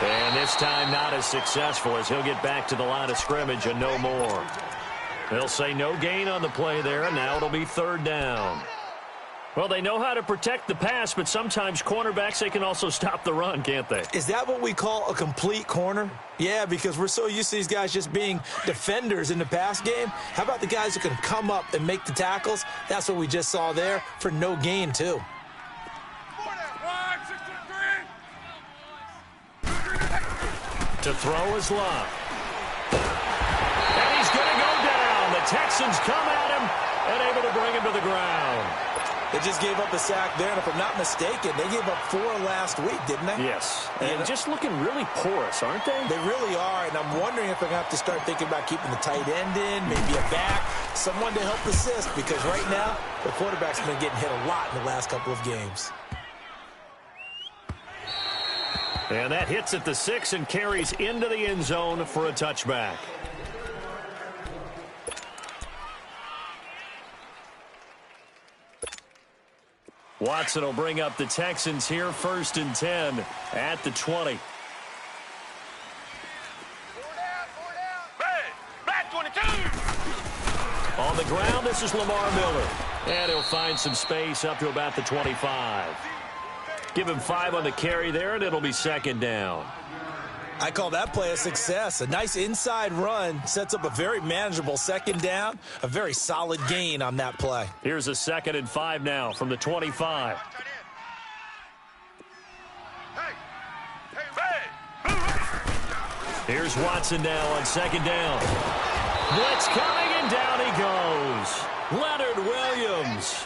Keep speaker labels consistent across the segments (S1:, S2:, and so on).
S1: And this time not as successful as he'll get back to the line of scrimmage and no more. They'll say no gain on the play there, and now it'll be third down. Well, they know how to protect the pass, but sometimes cornerbacks, they can also stop the run, can't they?
S2: Is that what we call a complete corner? Yeah, because we're so used to these guys just being defenders in the pass game. How about the guys who can come up and make the tackles? That's what we just saw there for no gain, too.
S1: To throw is Love. And he's going to go down. The Texans come at him and able to bring him to the ground.
S2: They just gave up a sack there, and if I'm not mistaken, they gave up 4 last week, didn't they?
S1: Yes. And just looking really porous, aren't they?
S2: They really are, and I'm wondering if they're going to have to start thinking about keeping the tight end in, maybe a back, someone to help assist, because right now, the quarterback's been getting hit a lot in the last couple of games.
S1: And that hits at the 6 and carries into the end zone for a touchback. Watson will bring up the Texans here, 1st and 10 at the 20. On the ground, this is Lamar Miller. And he'll find some space up to about the 25. Give him 5 on the carry there, and it'll be 2nd down.
S2: I call that play a success. A nice inside run sets up a very manageable 2nd down. A very solid gain on that play.
S1: Here's a 2nd and 5 now from the 25. Here's Watson now on 2nd down. Blitz coming, and down he goes. Leonard Williams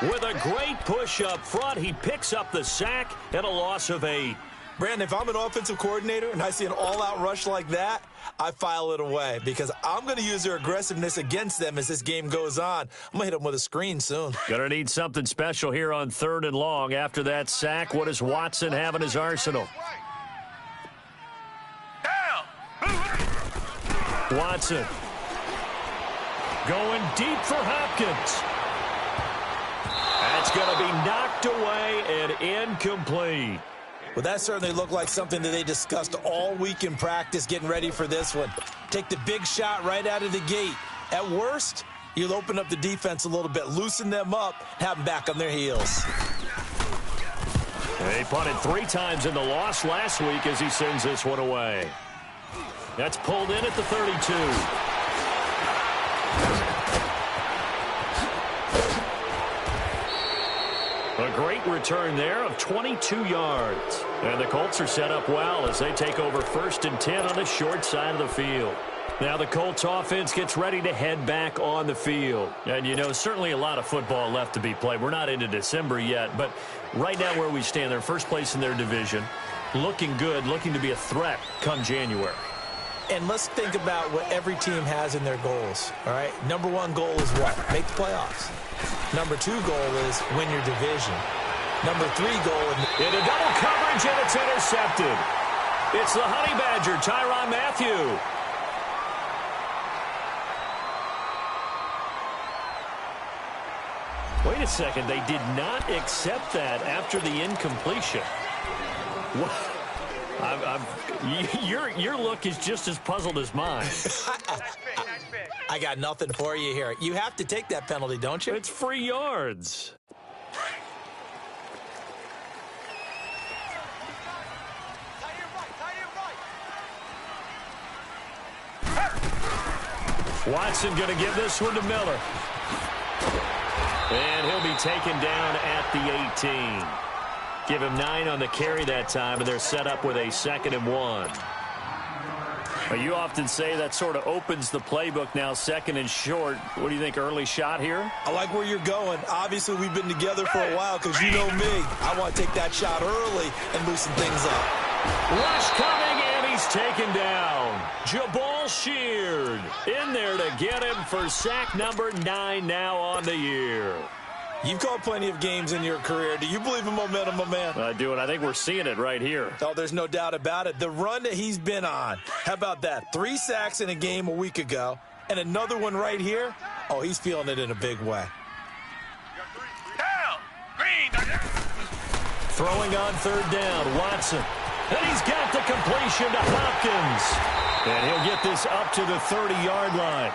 S1: with a great push up front. He picks up the sack and a loss of 8.
S2: Brandon, if I'm an offensive coordinator and I see an all-out rush like that, I file it away because I'm going to use their aggressiveness against them as this game goes on. I'm going to hit them with a screen soon.
S1: Going to need something special here on 3rd and long. After that sack, what does Watson have in his arsenal? Watson going deep for Hopkins. That's going to be knocked away and incomplete.
S2: Well, that certainly looked like something that they discussed all week in practice getting ready for this one. Take the big shot right out of the gate. At worst, you'll open up the defense a little bit, loosen them up, have them back on their heels.
S1: They punted 3 times in the loss last week as he sends this one away. That's pulled in at the 32. A great return there of 22 yards. And the Colts are set up well as they take over 1st and 10 on the short side of the field. Now the Colts offense gets ready to head back on the field. And, you know, certainly a lot of football left to be played. We're not into December yet, but right now where we stand, they're first place in their division. Looking good, looking to be a threat come January.
S2: And let's think about what every team has in their goals, all right? Number 1 goal is what? Make the playoffs. Number 2 goal is win your division. Number 3 goal
S1: in a double coverage, and it's intercepted. It's the Honey Badger, Tyrann Mathieu. Wait a second, they did not accept that after the incompletion. What? Your look is just as puzzled as mine.
S2: I got nothing for you here. You have to take that penalty, don't you?
S1: It's free yards. Watson going to give this one to Miller. And he'll be taken down at the 18. Give him 9 on the carry that time, and they're set up with a 2nd and 1. You often say that sort of opens the playbook now, 2nd and short. What do you think, early shot here?
S2: I like where you're going. Obviously, we've been together for a while because you know me. I want to take that shot early and loosen things up.
S1: Rush coming, and he's taken down. Jabal Sheard in there to get him for sack number 9 now on the year.
S2: You've called plenty of games in your career. Do you believe in momentum, my man?
S1: I do, and I think we're seeing it right here.
S2: Oh, there's no doubt about it. The run that he's been on. How about that? 3 sacks in a game a week ago, and another one right here. Oh, he's feeling it in a big way.
S1: Throwing on 3rd down, Watson. And he's got the completion to Hopkins. And he'll get this up to the 30-yard line.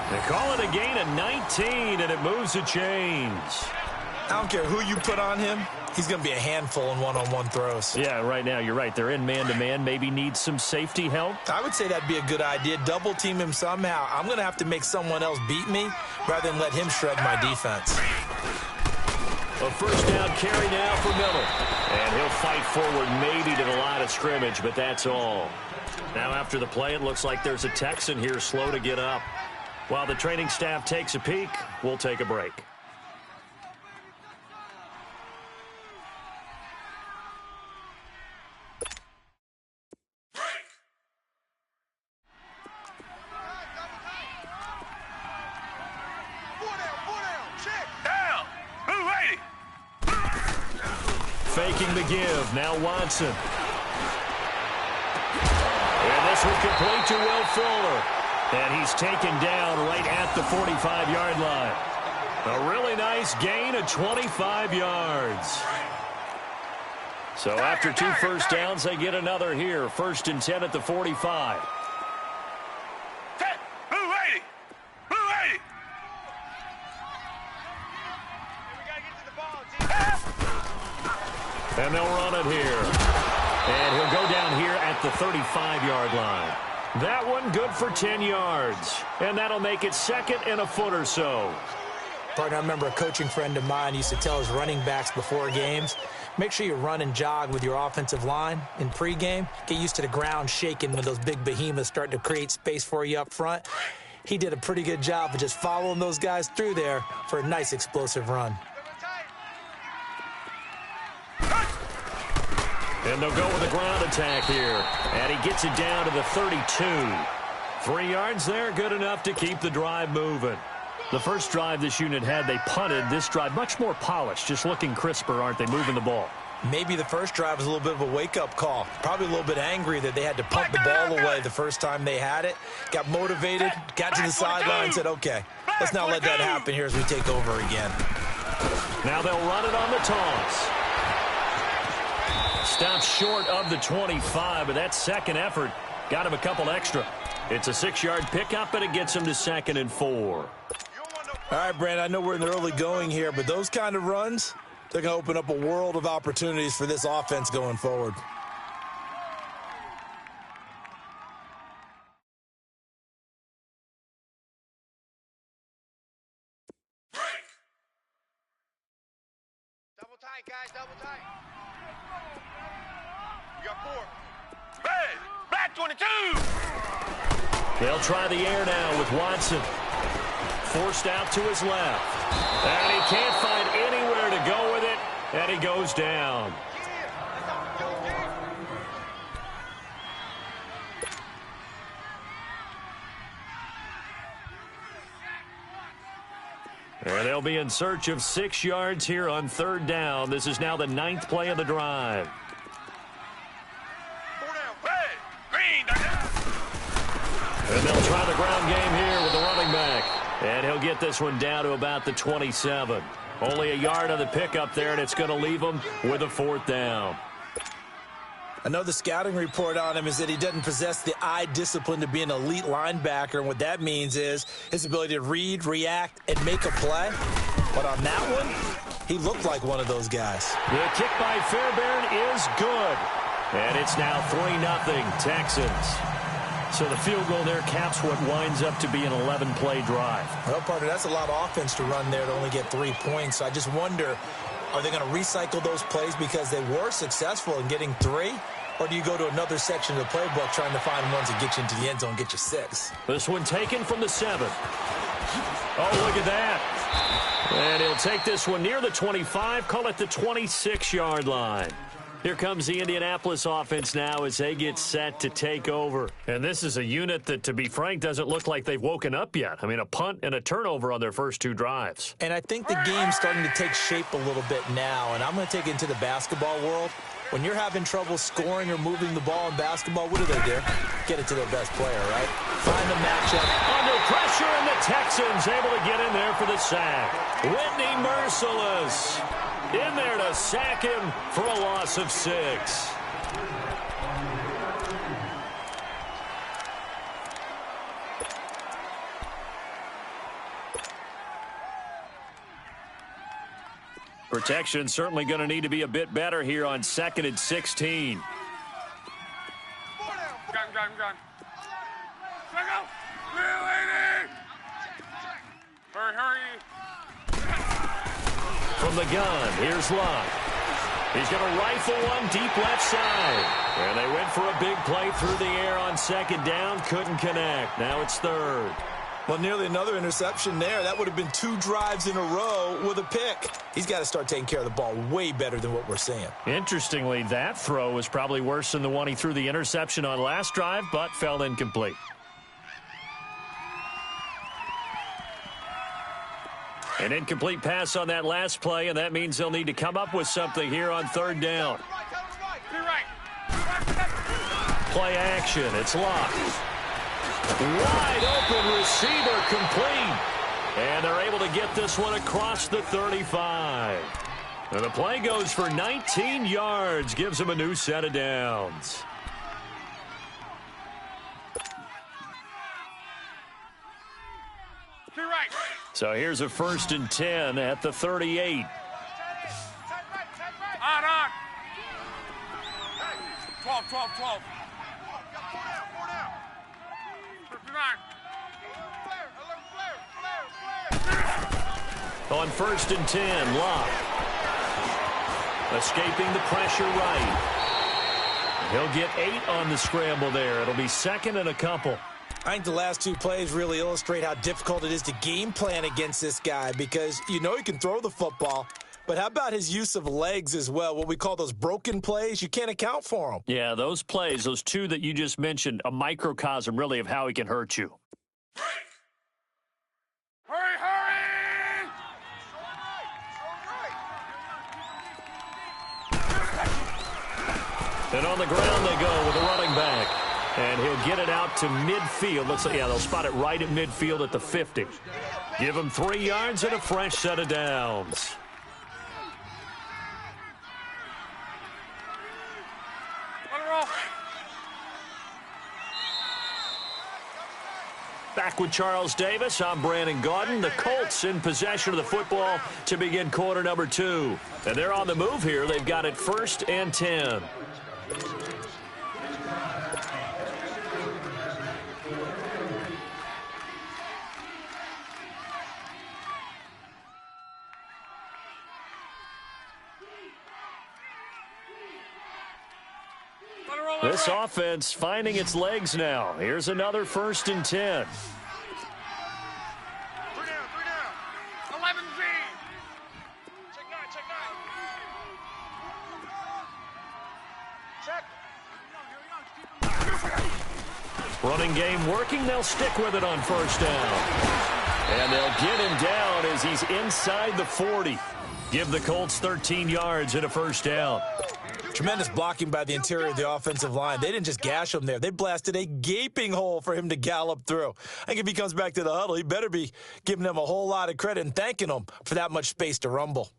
S1: They call it a gain of 19, and it moves the chains.
S2: I don't care who you put on him. He's going to be a handful in one-on-one throws.
S1: Yeah, right now, you're right. They're in man-to-man. Maybe need some safety help.
S2: I would say that'd be a good idea. Double team him somehow. I'm going to have to make someone else beat me rather than let him shred my defense.
S1: A first down carry now for Miller. And he'll fight forward maybe to the line of scrimmage, but that's all. Now after the play, it looks like there's a Texan here slow to get up. While the training staff takes a peek, we'll take a break. Faking the give. Now Watson. And this one complete to Will Fuller. And he's taken down right at the 45-yard line. A really nice gain of 25 yards. So after 2 first downs, they get another here. 1st and 10 at the 45. And they'll run it here. And he'll go down here at the 35-yard line. That one good for 10 yards. And that'll make it 2nd and a foot or so.
S2: Partner, I remember a coaching friend of mine used to tell his running backs before games, make sure you run and jog with your offensive line in pregame. Get used to the ground shaking when those big behemoths start to create space for you up front. He did a pretty good job of just following those guys through there for a nice explosive run.
S1: And they'll go with a ground attack here. And he gets it down to the 32. 3 yards there, good enough to keep the drive moving. The first drive this unit had, they punted. This drive, much more polished, just looking crisper, aren't they, moving the ball?
S2: Maybe the first drive was a little bit of a wake-up call. Probably a little bit angry that they had to punt the ball away the first time they had it. Got motivated, got to the sideline, and said, okay, let's not let that happen here as we take over again.
S1: Now they'll run it on the toss. Stopped short of the 25, but that second effort got him a couple extra. It's a 6-yard pickup, and it gets him to 2nd and 4.
S2: All right, Brandon, I know we're in the early going here, but those kind of runs, they're going to open up a world of opportunities for this offense going forward.
S3: Break. Double tight, guys, double tight. You got 4. Red, black 22.
S1: They'll try the air now with Watson. Forced out to his left. And he can't find anywhere to go with it, and he goes down. And they'll be in search of 6 yards here on 3rd down. This is now the 9th play of the drive. And they'll try the ground game here with the running back. And he'll get this one down to about the 27. Only a yard on the pickup there, and it's going to leave him with a 4th down.
S2: I know the scouting report on him is that he doesn't possess the eye discipline to be an elite linebacker, and what that means is his ability to read, react, and make a play. But on that one, he looked like one of those guys.
S1: The kick by Fairbairn is good. And it's now 3-0 Texans. So the field goal there caps what winds up to be an 11-play drive.
S2: Well, partner, that's a lot of offense to run there to only get 3 points. So I just wonder, are they going to recycle those plays because they were successful in getting 3? Or do you go to another section of the playbook trying to find ones that get you into the end zone and get you 6?
S1: This one taken from the 7. Oh, look at that. And he'll take this one near the 25, call it the 26-yard line. Here comes the Indianapolis offense now as they get set to take over. And this is a unit that, to be frank, doesn't look like they've woken up yet. I mean, a punt and a turnover on their first 2 drives.
S2: And I think the game's starting to take shape a little bit now, and I'm going to take it into the basketball world. When you're having trouble scoring or moving the ball in basketball, what do? Get it to their best player, right? Find the matchup.
S1: Under pressure, and the Texans able to get in there for the sack. Whitney Merciless in there to sack him for a loss of 6. Protection certainly going to need to be a bit better here on 2nd and 16.
S3: Gun. Hurry.
S1: From the gun, here's Luck. He's going to rifle one deep left side. And they went for a big play through the air on 2nd down. Couldn't connect. Now it's 3rd.
S2: Well, nearly another interception there. That would have been 2 drives in a row with a pick. He's got to start taking care of the ball way better than what we're seeing.
S1: Interestingly, that throw was probably worse than the one he threw the interception on last drive, but fell incomplete. An incomplete pass on that last play, and that means they'll need to come up with something here on 3rd down. Play action. It's Luck. Wide open receiver complete. And they're able to get this one across the 35. And the play goes for 19 yards. Gives them a new set of downs. So here's a 1st and 10 at the 38.
S3: On. 12. 59.
S1: On 1st and 10, Luck. Escaping the pressure right. He'll get 8 on the scramble there. It'll be 2nd and a couple.
S2: I think the last 2 plays really illustrate how difficult it is to game plan against this guy because you know he can throw the football, but how about his use of legs as well? What we call those broken plays, you can't account for them.
S1: Yeah, those plays, those 2 that you just mentioned, a microcosm really of how he can hurt you.
S3: Hurry!
S1: And on the ground they go with a running back. And he'll get it out to midfield. Looks like, yeah, they'll spot it right at midfield at the 50. Give him 3 yards and a fresh set of downs.
S3: Let it roll.
S1: Back with Charles Davis, I'm Brandon Gaudin. The Colts in possession of the football to begin quarter number 2. And they're on the move here. They've got it 1st and 10. This offense finding its legs now. Here's another 1st and 10.
S3: 3 down. 11Z. Check.
S1: Running game working. They'll stick with it on 1st down. And they'll get him down as he's inside the 40. Give the Colts 13 yards and a 1st down.
S2: Tremendous blocking by the interior of the offensive line. They didn't just gash him there. They blasted a gaping hole for him to gallop through. I think if he comes back to the huddle, he better be giving them a whole lot of credit and thanking them for that much space to rumble.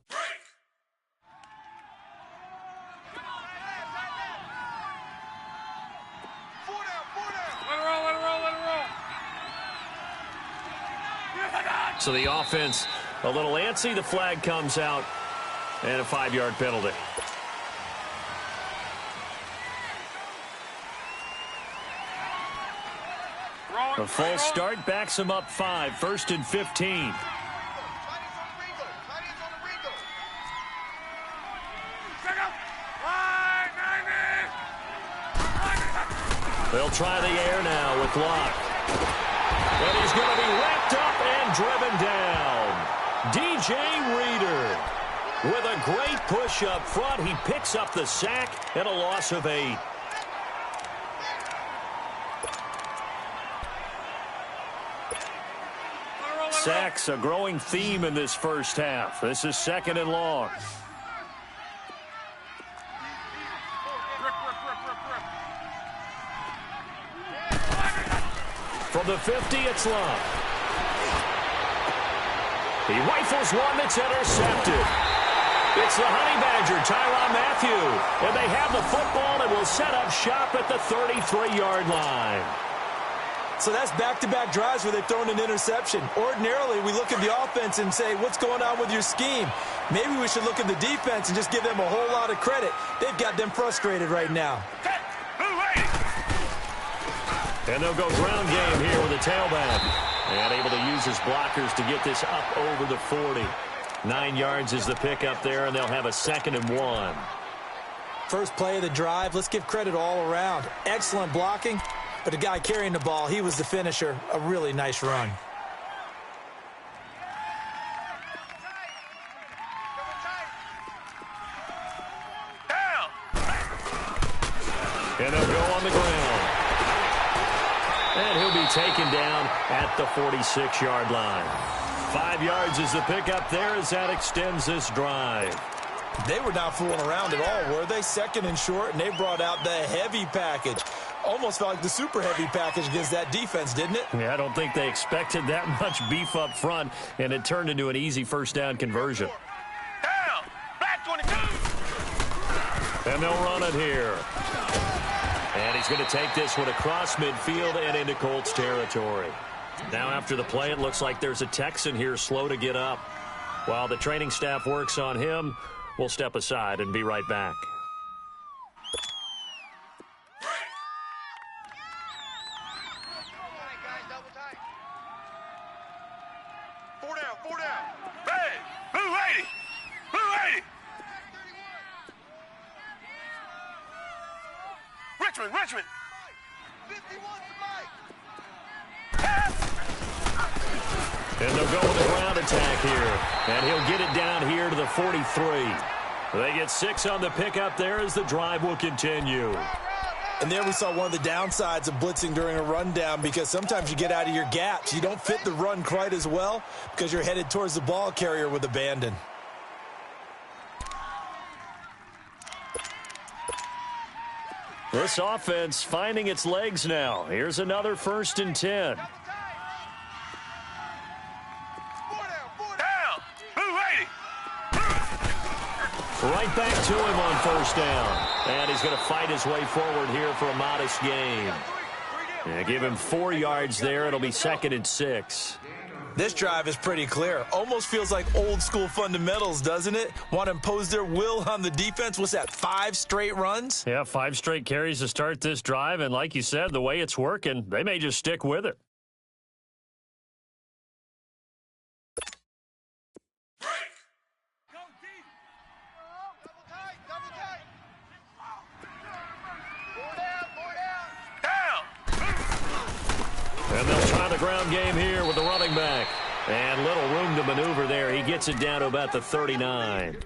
S1: So the offense a little antsy. The flag comes out and a 5-yard penalty. A false start backs him up 5. 1st and 15. They'll try the air now with Luck. And he's going to be wrapped up and driven down. DJ Reader with a great push up front. He picks up the sack and a loss of 8. Sacks, a growing theme in this first half. This is 2nd and long. From the 50, it's Luck. He rifles one that's intercepted. It's the Honey Badger, Tyrann Mathieu. And they have the football and will set up shop at the 33-yard line.
S2: So that's back-to-back drives where they've thrown an interception. Ordinarily, we look at the offense and say, what's going on with your scheme? Maybe we should look at the defense and just give them a whole lot of credit. They've got them frustrated right now.
S1: And they'll go ground game here with a tailback. And able to use his blockers to get this up over the 40. 9 yards is the pickup there, and they'll have a 2nd and 1.
S2: First play of the drive, let's give credit all around. Excellent blocking, but the guy carrying the ball, he was the finisher. A really nice run.
S1: And they'll go on the ground. And he'll be taken down at the 46-yard line. 5 yards is the pickup there as that extends this drive.
S2: They were not fooling around at all, were they? 2nd and short, and they brought out the heavy package. Almost felt like the super heavy package against that defense, didn't it?
S1: Yeah, I don't think they expected that much beef up front, and it turned into an easy first down conversion.
S3: Down! Back 22!
S1: And they'll run it here. And he's going to take this one across midfield and into Colts territory. Now after the play, it looks like there's a Texan here slow to get up. While the training staff works on him, we'll step aside and be right back.
S3: Four down. Hey! Blue 80! Blue 80! Richmond! 51
S1: And they'll go with a ground attack here. And he'll get it down here to the 43. They get 6 on the pickup there as the drive will continue.
S2: And there we saw one of the downsides of blitzing during a rundown, because sometimes you get out of your gaps. You don't fit the run quite as well because you're headed towards the ball carrier with abandon.
S1: This offense finding its legs now. Here's another 1st and 10. Right back to him on 1st down. And he's going to fight his way forward here for a modest gain. Yeah, give him 4 yards there. It'll be 2nd and 6.
S2: This drive is pretty clear. Almost feels like old school fundamentals, doesn't it? Want to impose their will on the defense. What's that, 5 straight runs?
S1: Yeah, 5 straight carries to start this drive. And like you said, the way it's working, they may just stick with it. And they'll try the ground game here with the running back. And little room to maneuver there. He gets it down to about the 39.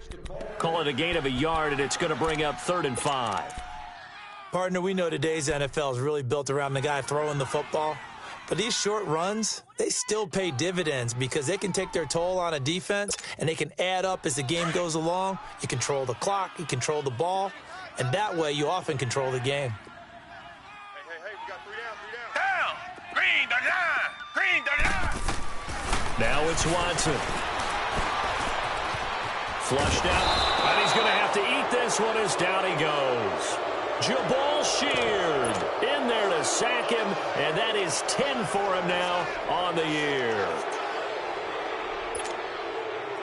S1: Call it a gain of a yard, and it's going to bring up 3rd and 5.
S2: Partner, we know today's NFL is really built around the guy throwing the football. But these short runs, they still pay dividends because they can take their toll on a defense, and they can add up as the game goes along. You control the clock, you control the ball, and that way you often control the game.
S3: Hey, we got 3 down. Down! Green, the line! Green, the line!
S1: Now it's Watson. Flushed out, and he's going to have to eat this one as down he goes. Jabal Sheard in there to sack him, and that is 10 for him now on the year.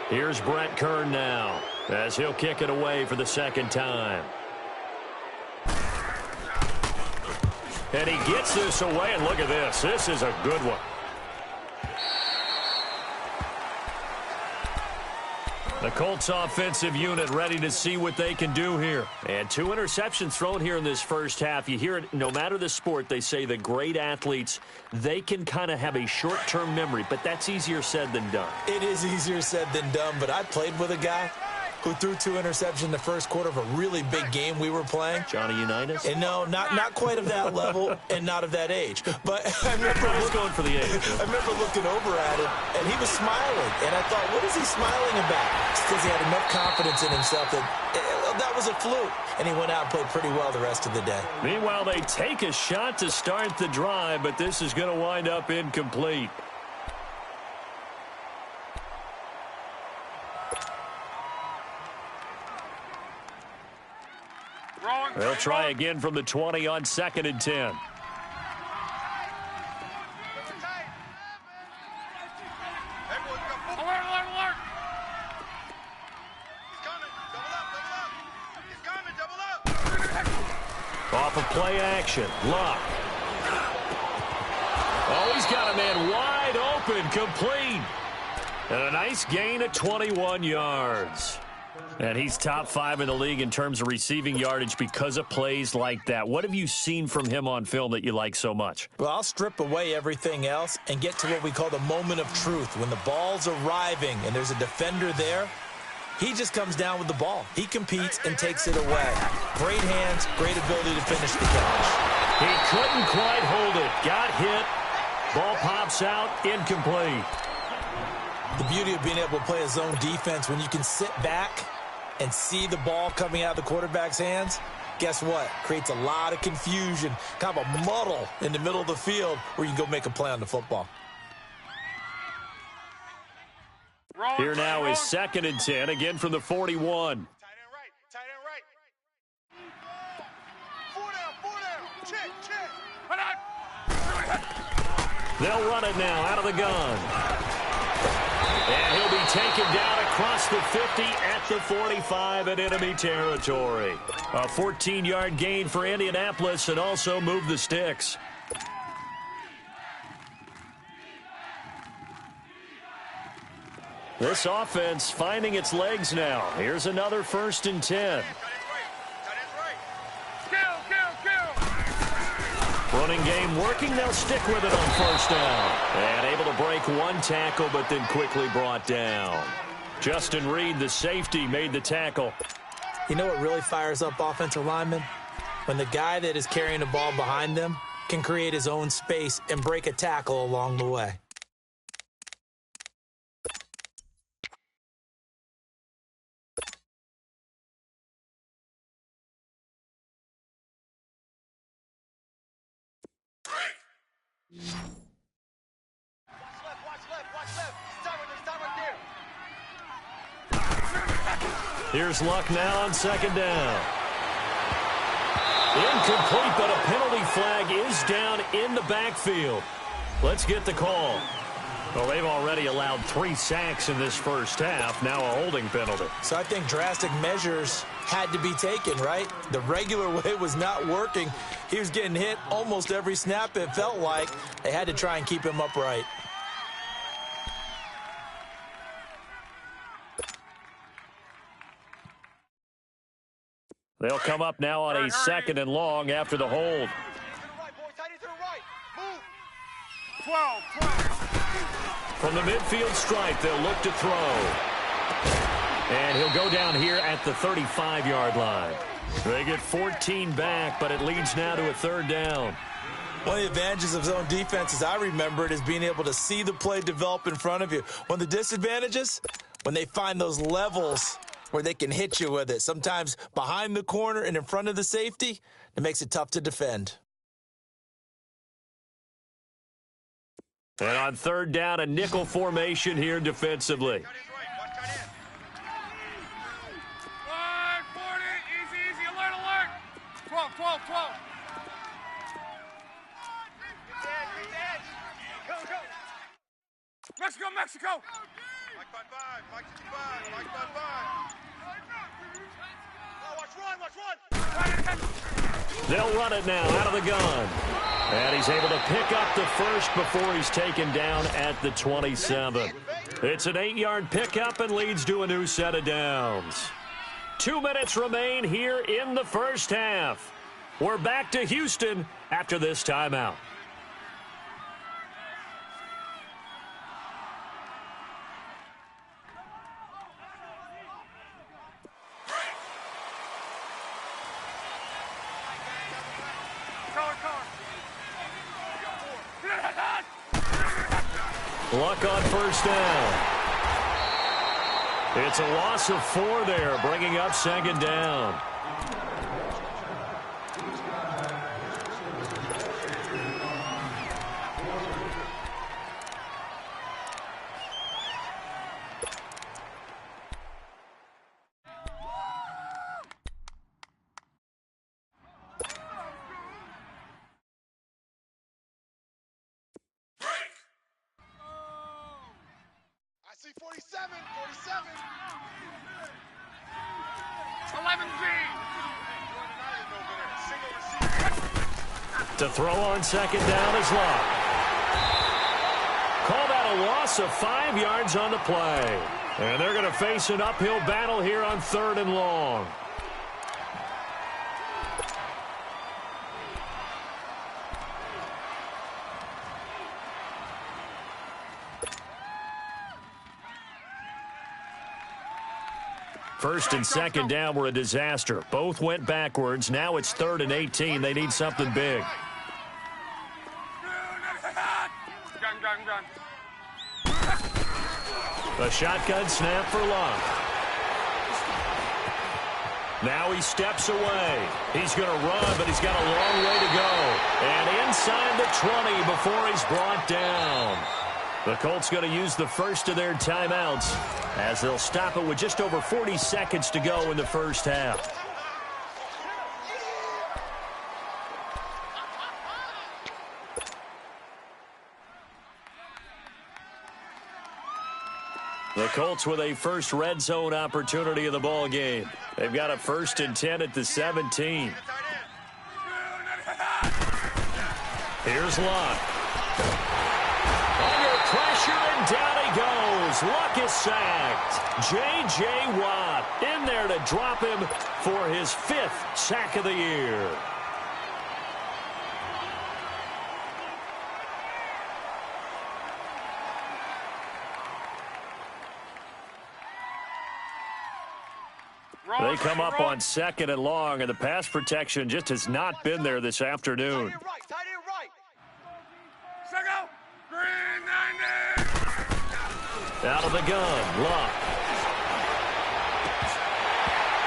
S1: Here's Brett Kern now as he'll kick it away for the 2nd time. And he gets this away, and look at this. This is a good one. The Colts offensive unit ready to see what they can do here. And 2 interceptions thrown here in this first half. You hear it, no matter the sport, they say the great athletes, they can kind of have a short-term memory, but that's easier said than done.
S2: It is easier said than done, but I played with a guy who threw 2 interceptions in the first quarter of a really big game we were playing.
S1: Johnny Unitas?
S2: And no, not quite of that level and not of that age. But I remember
S1: going for the age.
S2: I remember looking over at him, and he was smiling. And I thought, what is he smiling about? It's because he had enough confidence in himself that was a fluke. And he went out and played pretty well the rest of the day.
S1: Meanwhile, they take a shot to start the drive, but this is going to wind up incomplete. They'll try again from the 20 on 2nd and 10. off of play action. Luck. Oh, he's got a man wide open, complete. And a nice gain of 21 yards. And he's top 5 in the league in terms of receiving yardage because of plays like that. What have you seen from him on film that you like so much?
S2: Well, I'll strip away everything else and get to what we call the moment of truth. When the ball's arriving and there's a defender there, he just comes down with the ball. He competes and takes it away. Great hands, great ability to finish the catch.
S1: He couldn't quite hold it. Got hit. Ball pops out, incomplete.
S2: The beauty of being able to play a zone defense, when you can sit back and see the ball coming out of the quarterback's hands, guess what? Creates a lot of confusion, kind of a muddle in the middle of the field where you can go make a play on the football.
S1: Here now is 2nd and 10, again from the 41.
S3: Tight end right. Four down. Check.
S1: They'll run it now out of the gun. And he'll be taken down across the 50 at the 45 in enemy territory. A 14-yard gain for Indianapolis and also move the sticks. This offense finding its legs now. Here's another 1st and 10. Running game working. They'll stick with it on 1st down. And able to break one tackle, but then quickly brought down. Justin Reed, the safety, made the tackle.
S2: You know what really fires up offensive linemen? When the guy that is carrying the ball behind them can create his own space and break a tackle along the way.
S1: Here's Luck now on 2nd down. Incomplete, but a penalty flag is down in the backfield. Let's get the call. Well, they've already allowed 3 sacks in this first half. Now a holding penalty.
S2: So I think drastic measures had to be taken, right? The regular way was not working. He was getting hit almost every snap, it felt like. They had to try and keep him upright.
S1: They'll come up now on a 2nd and long after the hold.
S3: 12.
S1: From the midfield stripe, they'll look to throw. And he'll go down here at the 35-yard line. They get 14 back, but it leads now to a 3rd down.
S2: One of the advantages of zone defense, as I remember it, is being able to see the play develop in front of you. One of the disadvantages, when they find those levels where they can hit you with it. Sometimes behind the corner and in front of the safety, it makes it tough to defend.
S1: And on 3rd down, a nickel formation here defensively.
S3: Watch tight end. 40. Easy. Alert. 12. Good edge. Go. Mexico. Mike by 5. Mike 5. Watch run.
S1: They'll run it now out of the gun. And he's able to pick up the 1st before he's taken down at the 27. It's an 8-yard pickup and leads to a new set of downs. 2 minutes remain here in the first half. We're back to Houston after this timeout. Luck on 1st down. It's a loss of 4 there, bringing up 2nd down.
S3: See 47. 11 green. Single receiver.
S1: To throw on second down is Locke. Call that a loss of 5 yards on the play. And they're going to face an uphill battle here on 3rd and long. First and second down were a disaster. Both went backwards. Now it's 3rd and 18. They need something big. A shotgun snap for Locke. Now he steps away. He's going to run, but he's got a long way to go. And inside the 20 before he's brought down. The Colts going to use the first of their timeouts as they'll stop it with just over 40 seconds to go in the first half. The Colts with a first red zone opportunity of the ball game. They've got a 1st and 10 at the 17. Here's Locke. Under pressure, and down he goes. Luck is sacked. J.J. Watt in there to drop him for his 5th sack of the year. They come up on 2nd and long, and the pass protection just has not been there this afternoon.
S3: Tight end right. Second. Green 90.
S1: Out of the gun, Locke.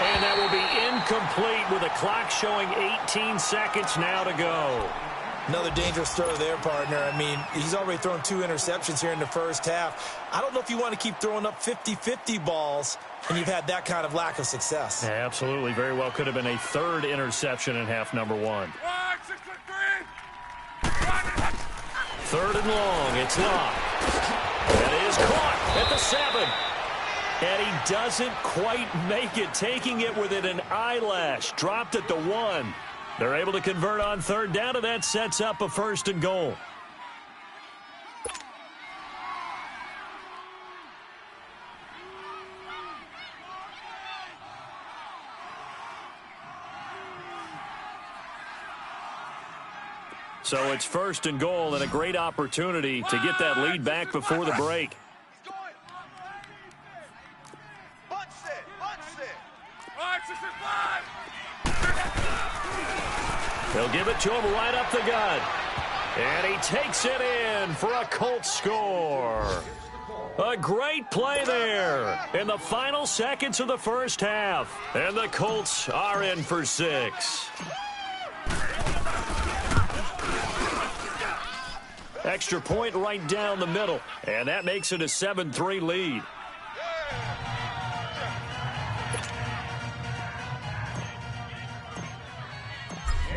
S1: And that will be incomplete with the clock showing 18 seconds now to go.
S2: Another dangerous throw there, partner. I mean, he's already thrown 2 interceptions here in the first half. I don't know if you want to keep throwing up 50-50 balls and you've had that kind of lack of success.
S1: Yeah, absolutely. Very well could have been a 3rd interception in half number 1. 3rd and long. It's Locke. And it is caught at the 7. And he doesn't quite make it, taking it within an eyelash. Dropped at the 1. They're able to convert on 3rd down, and that sets up a 1st and goal. So it's 1st and goal, and a great opportunity to get that lead back before the break. They'll give it to him right up the gut. And he takes it in for a Colts score. A great play there in the final seconds of the first half. And the Colts are in for 6. Extra point right down the middle. And that makes it a 7-3 lead.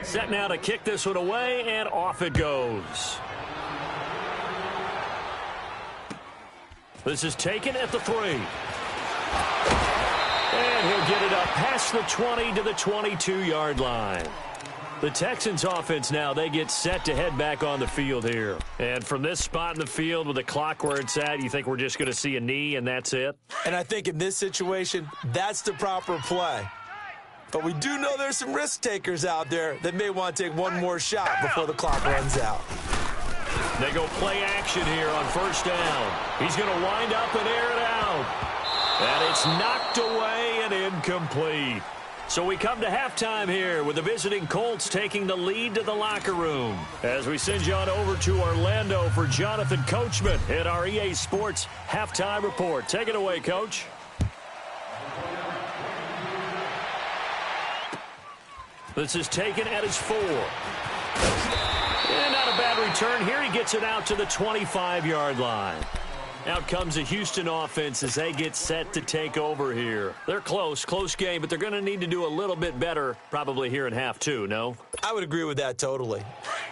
S1: Set now to kick this one away, and off it goes. This is taken at the 3. And he'll get it up past the 20 to the 22-yard line. The Texans offense now, they get set to head back on the field here. And from this spot in the field with the clock where it's at, you think we're just going to see a knee and that's it?
S2: And I think in this situation, that's the proper play. But we do know there's some risk takers out there that may want to take one more shot before the clock runs out.
S1: They go play action here on 1st down. He's going to wind up and air it out. And it's knocked away and incomplete. So we come to halftime here with the visiting Colts taking the lead to the locker room. As we send you on over to Orlando for Jonathan Coachman in our EA Sports Halftime Report. Take it away, Coach. This is taken at his 4. And not a bad return here. He gets it out to the 25-yard line. Out comes the Houston offense as they get set to take over here. They're close game, but they're going to need to do a little bit better probably here in half 2, no?
S2: I would agree with that totally.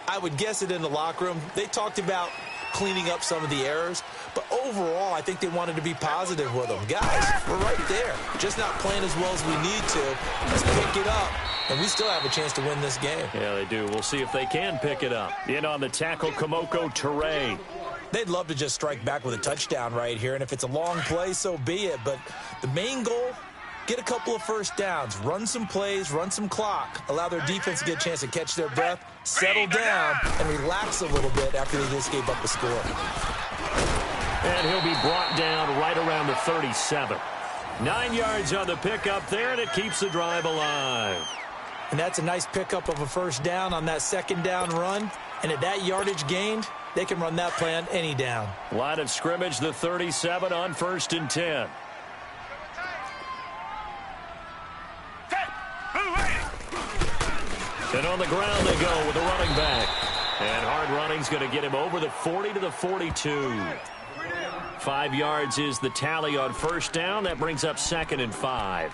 S2: I would guess it in the locker room. They talked about cleaning up some of the errors. But overall, I think they wanted to be positive with them. Guys, we're right there. Just not playing as well as we need to. Let's pick it up. And we still have a chance to win this game.
S1: Yeah, they do. We'll see if they can pick it up. In on the tackle, Kamoko Toure.
S2: They'd love to just strike back with a touchdown right here. And if it's a long play, so be it. But the main goal, get a couple of first downs, run some plays, run some clock, allow their defense to get a chance to catch their breath, settle down, and relax a little bit after they just gave up a score.
S1: And he'll be brought down right around the 37. 9 yards on the pickup there, and it keeps the drive alive.
S2: And that's a nice pickup of a first down on that second down run. And at that yardage gained, they can run that play on any down.
S1: Line of scrimmage, the 37 on 1st and 10. And on the ground they go with the running back. And hard running's going to get him over the 40 to the 42. 5 yards is the tally on first down. That brings up 2nd and 5.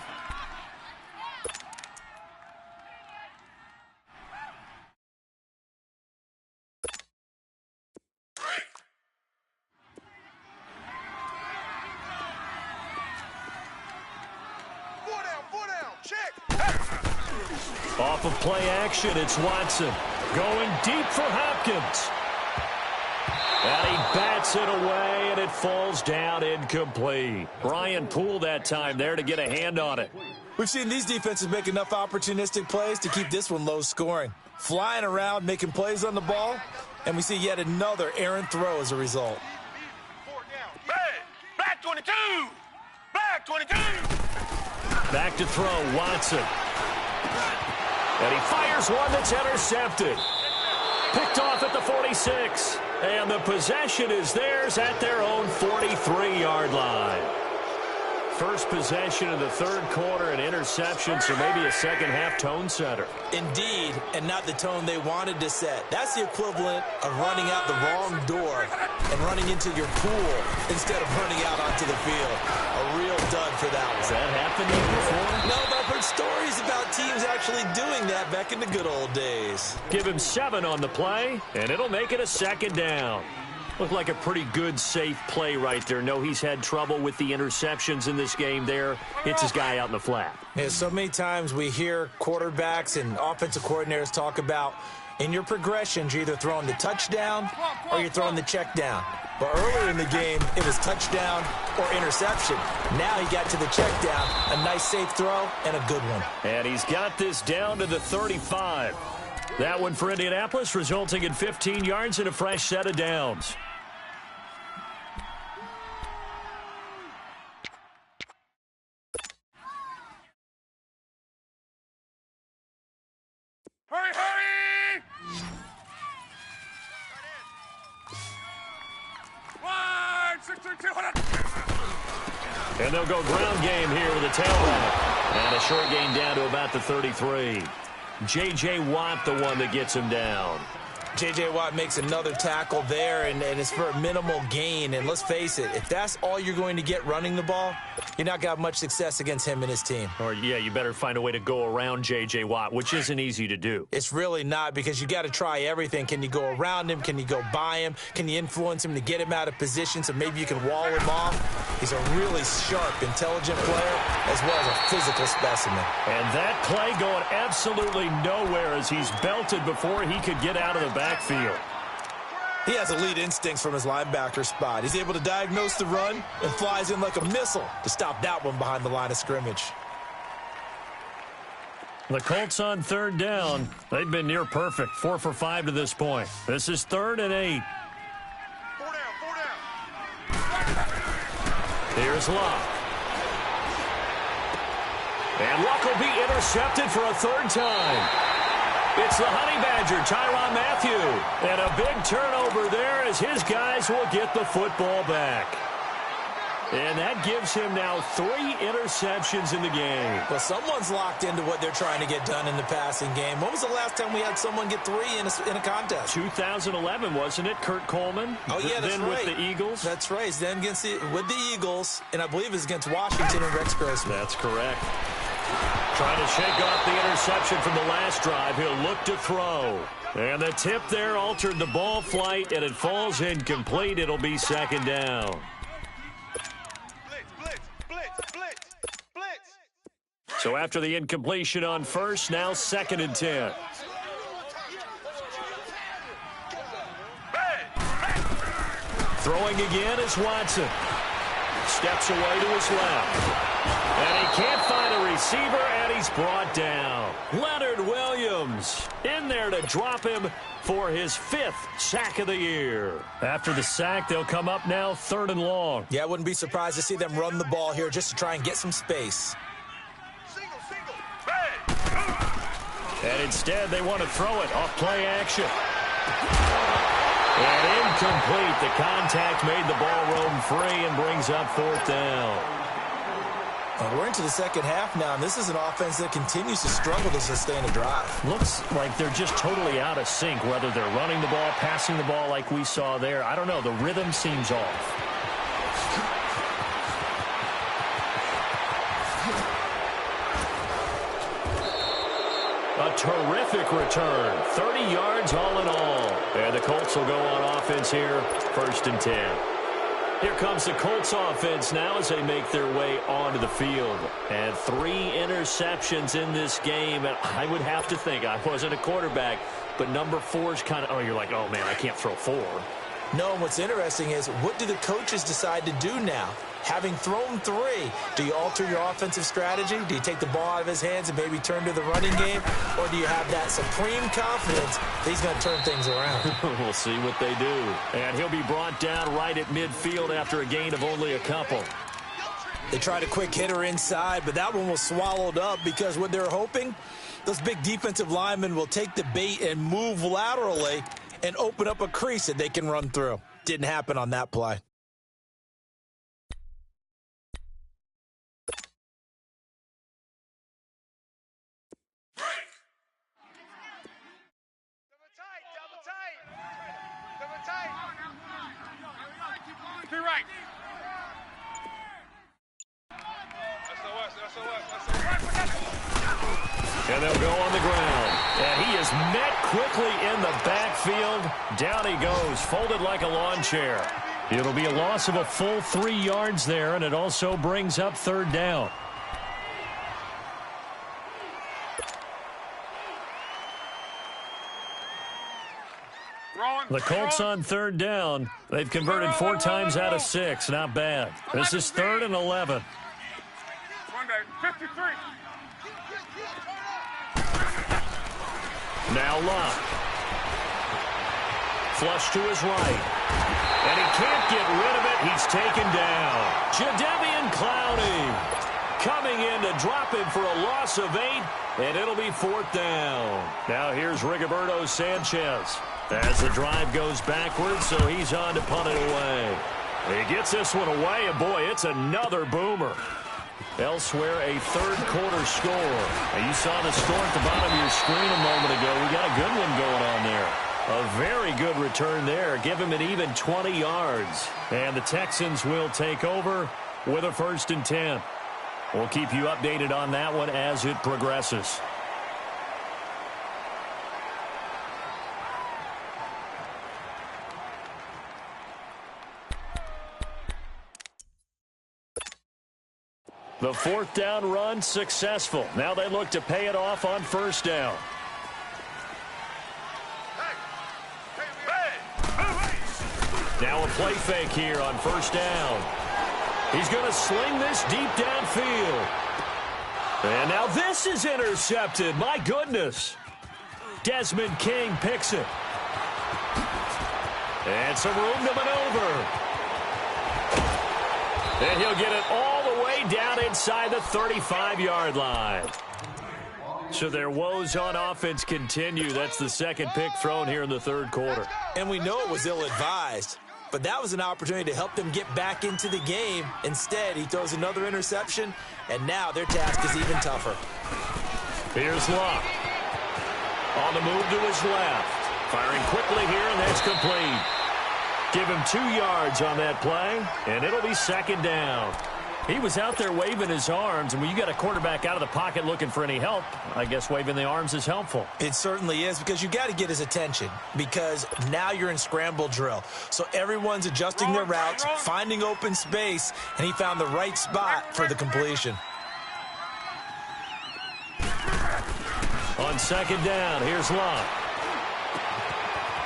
S1: Off of play action, it's Watson. Going deep for Hopkins. And he bats it away, and it falls down incomplete. Brian Poole that time there to get a hand on it.
S2: We've seen these defenses make enough opportunistic plays to keep this one low scoring. Flying around, making plays on the ball, and we see yet another errant throw as a result.
S3: Black 22! Black 22!
S1: Back to throw, Watson. And he fires one that's intercepted. Picked off at the 46. And the possession is theirs at their own 43-yard line. First possession of the third quarter, an interception, so maybe a second-half tone setter.
S2: Indeed, and not the tone they wanted to set. That's the equivalent of running out the wrong door and running into your pool instead of running out onto the field. A real dud for that one.
S1: Has that happened to you before?
S2: No, but I've heard stories about teams actually doing that back in the good old days.
S1: Give him 7 on the play, and it'll make it a second down. Looked like a pretty good, safe play right there. No, he's had trouble with the interceptions in this game there. Hits his guy out in the flat.
S2: Yeah, so many times we hear quarterbacks and offensive coordinators talk about in your progressions, you're either throwing the touchdown or you're throwing the check down. But earlier in the game, it was touchdown or interception. Now he got to the check down, a nice safe throw, and a good one.
S1: And he's got this down to the 35. That one for Indianapolis, resulting in 15 yards and a fresh set of downs.
S3: Hurry, hurry! 1-6-3-2, hold on!
S1: And they'll go ground game here with a tailback. And a short gain down to about the 33. J.J. Watt, the one that gets him down.
S2: J.J. Watt makes another tackle there, and it's for a minimal gain. And let's face it, if that's all you're going to get running the ball, you're not going to have much success against him and his team.
S1: Or, yeah, you better find a way to go around J.J. Watt, which isn't easy to do.
S2: It's really not, because you got to try everything. Can you go around him? Can you go by him? Can you influence him to get him out of position so maybe you can wall him off? He's a really sharp, intelligent player, as well as a physical specimen.
S1: And that play going absolutely nowhere as he's belted before he could get out of the backfield.
S2: He has elite instincts from his linebacker spot. He's able to diagnose the run and flies in like a missile to stop that one behind the line of scrimmage.
S1: The Colts on third down. They've been near perfect. 4 for 5 to this point. This is 3rd and 8.
S3: 4 down.
S1: Here's Luck. And Luck will be intercepted for a 3rd time. It's the Honey Badger, Tyrann Mathieu. And a big turnover there as his guys will get the football back. And that gives him now 3 interceptions in the game.
S2: Well, someone's locked into what they're trying to get done in the passing game. When was the last time we had someone get 3 in a contest?
S1: 2011, wasn't it? Kurt Coleman?
S2: Oh, yeah, that's
S1: then
S2: right.
S1: With the Eagles?
S2: That's right. Then with the Eagles, and I believe it's against Washington and Rex Grossman.
S1: That's correct. Trying to shake off the interception from the last drive. He'll look to throw. And the tip there altered the ball flight, and it falls incomplete. It'll be second down. So after the incompletion on first, now 2nd and 10. Throwing again is Watson. Steps away to his left. And he can't find a receiver, and he's brought down. Leonard Williams in there to drop him for his 5th sack of the year. After the sack, they'll come up now 3rd and long.
S2: Yeah, I wouldn't be surprised to see them run the ball here just to try and get some space.
S1: And instead, they want to throw it off play action. And incomplete. The contact made the ball roam free and brings up 4th down.
S2: We're into the second half now, and this is an offense that continues to struggle to sustain a drive.
S1: Looks like they're just totally out of sync, whether they're running the ball, passing the ball like we saw there. I don't know. The rhythm seems off. A terrific return. 30 yards all in all. And the Colts will go on offense here, 1st and 10. Here comes the Colts offense now as they make their way onto the field. And 3 interceptions in this game. And I would have to think, I wasn't a quarterback, but number 4 is kind of, oh, you're like, oh, man, I can't throw 4.
S2: No, and what's interesting is, what do the coaches decide to do now? Having thrown 3, do you alter your offensive strategy? Do you take the ball out of his hands and maybe turn to the running game? Or do you have that supreme confidence that he's going to turn things around?
S1: We'll see what they do. And he'll be brought down right at midfield after a gain of only a couple.
S2: They tried a quick hitter inside, but that one was swallowed up because what they're hoping, those big defensive linemen will take the bait and move laterally and open up a crease that they can run through. Didn't happen on that play.
S1: And they'll go on the ground. And he is met quickly in the backfield. Down he goes, folded like a lawn chair. It'll be a loss of a full 3 yards there, and it also brings up 3rd down. The Colts on 3rd down. They've converted 4 times out of 6. Not bad. This is 3rd and 11.
S3: 53.
S1: Now Locke. Flush to his right. And he can't get rid of it. He's taken down. Jadeveon Clowney coming in to drop him for a loss of 8, and it'll be 4th down. Now here's Rigoberto Sanchez as the drive goes backwards, so he's on to punt it away. He gets this one away, and boy, it's another boomer. Elsewhere, a 3rd quarter score. Now, you saw the score at the bottom of your screen a moment ago. We got a good one going on there. A very good return there. Give him an even 20 yards. And the Texans will take over with a 1st and 10. We'll keep you updated on that one as it progresses. The 4th down run successful. Now they look to pay it off on 1st down. Now a play fake here on 1st down. He's going to sling this deep downfield. And now this is intercepted. My goodness. Desmond King picks it. And some room to maneuver. And he'll get it all the way down inside the 35-yard line. So their woes on offense continue. That's the 2nd pick thrown here in the 3rd quarter.
S2: And we know it was ill-advised, but that was an opportunity to help them get back into the game. Instead, he throws another interception, and now their task is even tougher.
S1: Here's Locke. On the move to his left. Firing quickly here, and that's complete. Give him 2 yards on that play, and it'll be 2nd down. He was out there waving his arms, and when you got a quarterback out of the pocket looking for any help, I guess waving the arms is helpful.
S2: It certainly is, because you got to get his attention, because now you're in scramble drill. So everyone's adjusting their routes, finding open space, and he found the right spot for the completion.
S1: On second down, here's Love.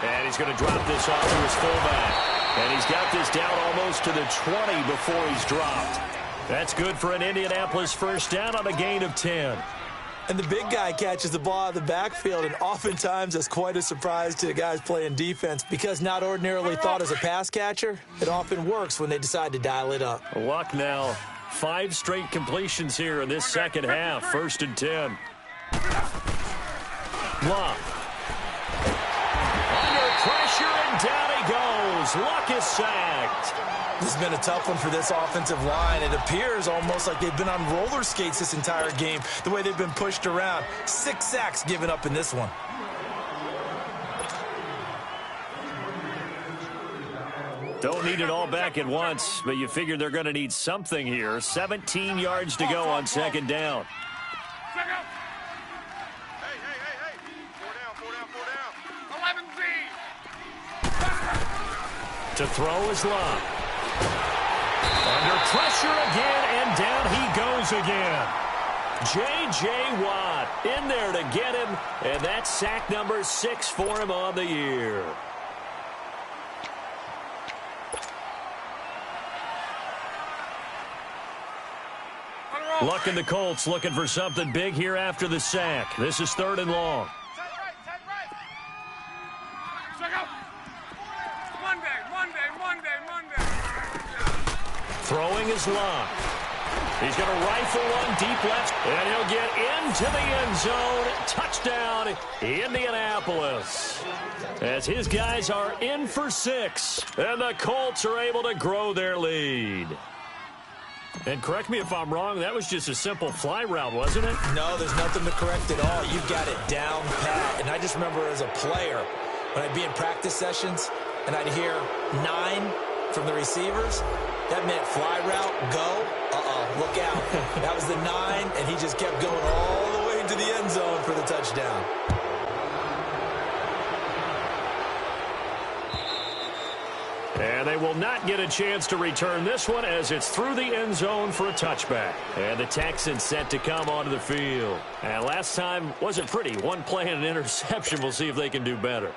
S1: And he's going to drop this off to his fullback. And he's got this down almost to the 20 before he's dropped. That's good for an Indianapolis first down on a gain of 10.
S2: And the big guy catches the ball out of the backfield, and oftentimes that's quite a surprise to the guys playing defense, because not ordinarily thought as a pass catcher, it often works when they decide to dial it up.
S1: Luck now. 5 straight completions here in this second half. First and 10. Love. Under pressure, and down he goes. Luck is sacked.
S2: This has been a tough one for this offensive line. It appears almost like they've been on roller skates this entire game, the way they've been pushed around. 6 sacks given up in this one.
S1: Don't need it all back at once, but you figure they're going to need something here. 17 yards to go on second down.
S3: Hey. 4 down. 11
S1: To throw is Love. Under pressure again, and down he goes again. J.J. Watt in there to get him, and that's sack number 6 for him on the year. Luck in the Colts looking for something big here after the sack. This is 3rd and long. Throwing is Love. He's going to rifle one deep left, and he'll get into the end zone. Touchdown, Indianapolis. As his guys are in for 6, and the Colts are able to grow their lead. And correct me if I'm wrong, that was just a simple fly route, wasn't it?
S2: No, there's nothing to correct at all. You've got it down pat. And I just remember as a player, when I'd be in practice sessions, and I'd hear 9 from the receivers, that meant fly route, go, look out. That was the 9, and he just kept going all the way into the end zone for the touchdown.
S1: And they will not get a chance to return this one, as it's through the end zone for a touchback. And the Texans set to come onto the field. And last time wasn't pretty. One play and an interception. We'll see if they can do better.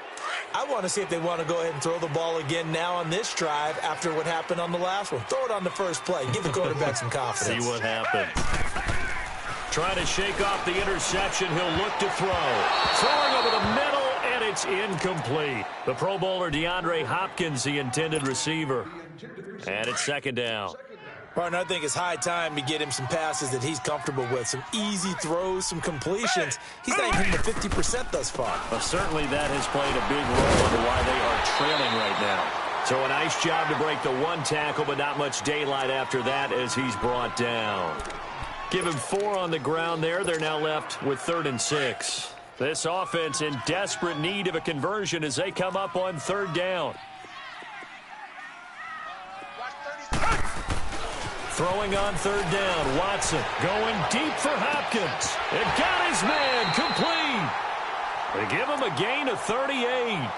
S2: I want to see if they want to go ahead and throw the ball again now on this drive after what happened on the last one. Throw it on the first play. Give the quarterback some confidence.
S1: See what happens. Trying to shake off the interception. He'll look to throw. Throwing over the middle. And it's incomplete. The Pro Bowler DeAndre Hopkins, the intended receiver. And it's second down.
S2: Partner, I think it's high time to get him some passes that he's comfortable with. Some easy throws, some completions. He's not even hitting the 50% thus far.
S1: Well, certainly that has played a big role in why they are trailing right now. So a nice job to break the 1 tackle, but not much daylight after that as he's brought down. Give him 4 on the ground there. They're now left with 3rd and 6. This offense in desperate need of a conversion as they come up on 3rd down. Throwing on 3rd down, Watson going deep for Hopkins. And got his man complete. They give him a gain of 38.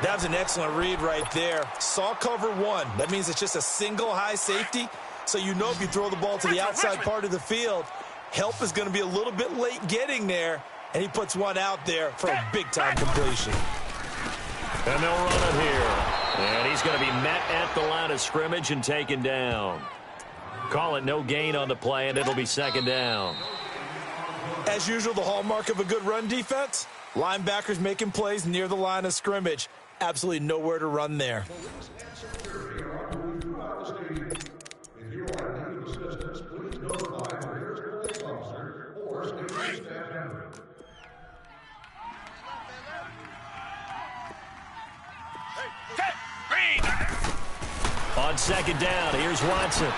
S2: That was an excellent read right there. Saw cover 1. That means it's just a single high safety. So you know if you throw the ball to the outside part of the field, help is going to be a little bit late getting there. And he puts one out there for a big-time completion.
S1: And they'll run it here. And he's going to be met at the line of scrimmage and taken down. Call it no gain on the play, and it'll be second down.
S2: As usual, the hallmark of a good run defense, linebackers making plays near the line of scrimmage. Absolutely nowhere to run there.
S1: On second down, here's Watson.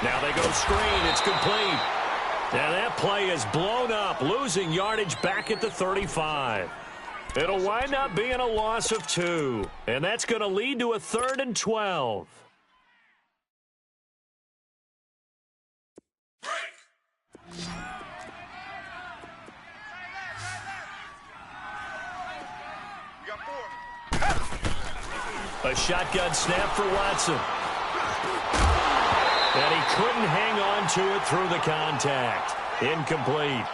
S1: Now they go screen. It's complete. Now that play is blown up, losing yardage back at the 35. It'll wind up being a loss of 2, and that's going to lead to a 3rd and 12. A shotgun snap for Watson. And he couldn't hang on to it through the contact. Incomplete.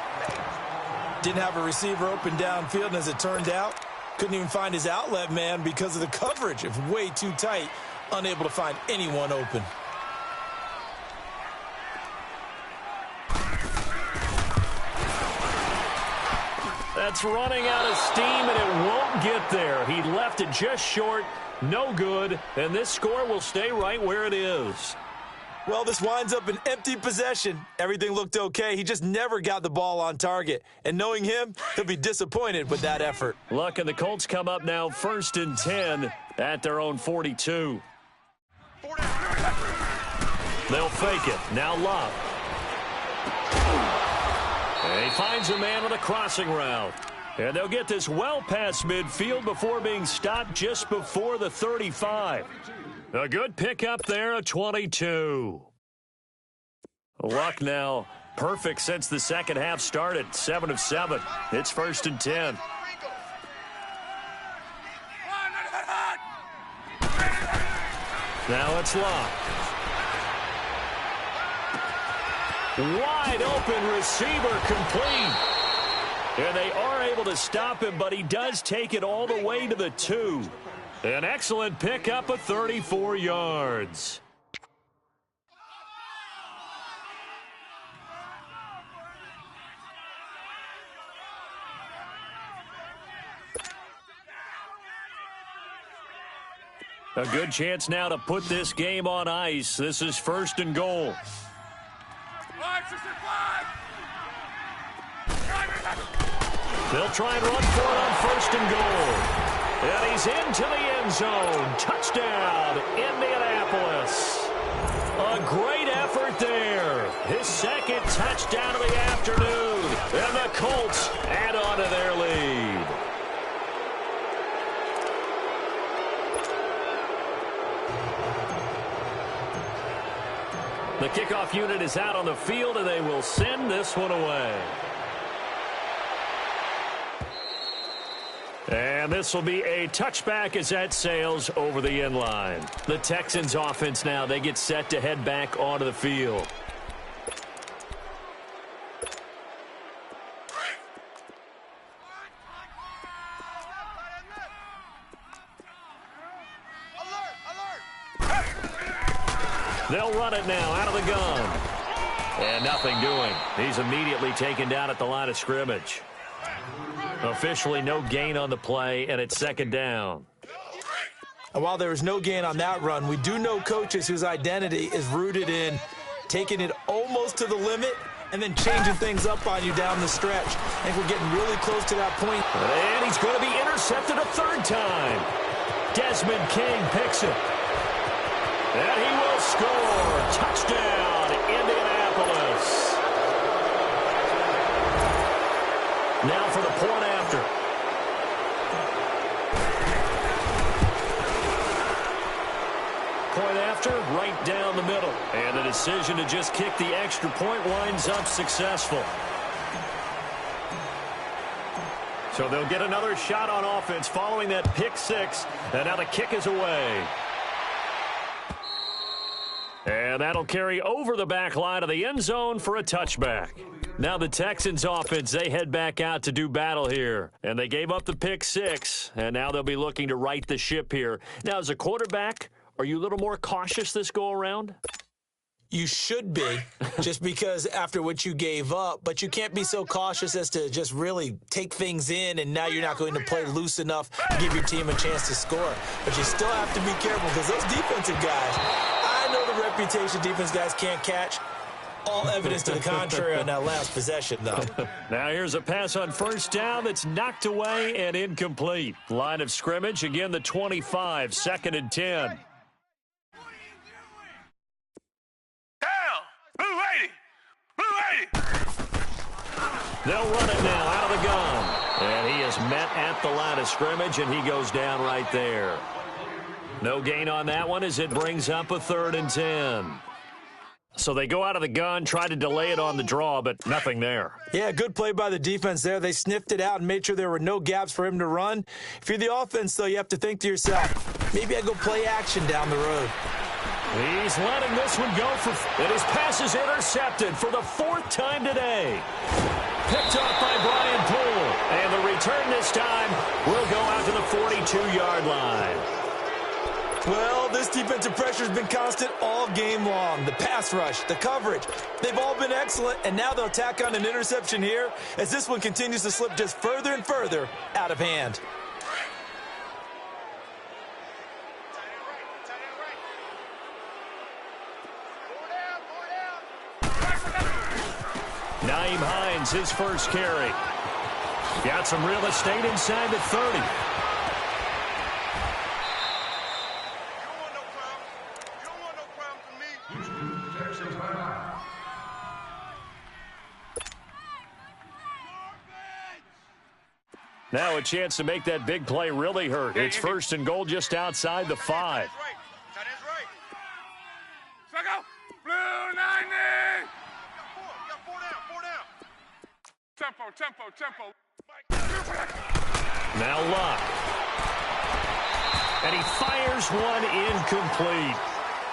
S2: Didn't have a receiver open downfield, and as it turned out, couldn't even find his outlet man because of the coverage. It was way too tight, unable to find anyone open.
S1: That's running out of steam, and it won't get there. He left it just short, no good, and this score will stay right where it is.
S2: Well, this winds up an empty possession. Everything looked okay. He just never got the ball on target. And knowing him, he'll be disappointed with that effort.
S1: Luck and the Colts come up now 1st and 10 at their own 42. They'll fake it. Now Luck. And he finds a man with a crossing route. And they'll get this well past midfield before being stopped just before the 35. A good pickup there of 22. Luck now perfect since the second half started. 7 of 7. It's 1st and 10. Now it's Luck. Wide open receiver complete. And they are able to stop him, but he does take it all the way to the 2. An excellent pickup of 34 yards. A good chance now to put this game on ice. This is 1st and goal. They'll try and run for it on 1st and goal. And he's into the end zone. Touchdown, Indianapolis. A great effort there. His second touchdown of the afternoon. And the Colts add on to their lead. The kickoff unit is out on the field, and they will send this one away. And this will be a touchback as that sails over the end line. The Texans offense now, they get set to head back onto the field. They'll run it now out of the gun. And nothing doing. He's immediately taken down at the line of scrimmage. Officially no gain on the play, and it's 2nd down.
S2: And while there was no gain on that run, we do know coaches whose identity is rooted in taking it almost to the limit and then changing things up on you down the stretch. I think we're getting really close to that point.
S1: And he's going to be intercepted a 3rd time. Desmond King picks it. And he will score. Touchdown, Indianapolis. Now for the point after. Point after, right down the middle. And the decision to just kick the extra point winds up successful. So they'll get another shot on offense following that pick 6. And now the kick is away. And that'll carry over the back line of the end zone for a touchback. Now the Texans offense, they head back out to do battle here. And they gave up the pick 6, and now they'll be looking to right the ship here. Now, as a quarterback, are you a little more cautious this go-around?
S2: You should be, just because after what you gave up. But you can't be so cautious as to just really take things in, and now you're not going to play loose enough to give your team a chance to score. But you still have to be careful because those defensive guys, I know the reputation defense guys can't catch. All evidence to the contrary on that last possession, though.
S1: Now here's a pass on 1st down that's knocked away and incomplete. Line of scrimmage, again the 25, 2nd and 10.
S3: Down! Blue 80! Blue 80!
S1: They'll run it now out of the gun. And he is met at the line of scrimmage, and he goes down right there. No gain on that one as it brings up a 3rd and 10. So they go out of the gun, try to delay it on the draw, but nothing there.
S2: Yeah, good play by the defense there. They sniffed it out and made sure there were no gaps for him to run. If you're the offense, though, you have to think to yourself, maybe I go play action down the road.
S1: He's letting this one go and his pass is intercepted for the 4th time today. Picked off by Brian Poole. And the return this time will go out to the 42-yard line.
S2: Well, this defensive pressure has been constant all game long. The pass rush, the coverage, they've all been excellent, and now they'll tack on an interception here as this one continues to slip just further and further out of hand.
S1: Nyheim Hines, his first carry. Got some real estate inside the 30. Now a chance to make that big play really hurt. It's 1st and goal just outside the 5.
S3: Tempo.
S1: Now Luck. And he fires one incomplete.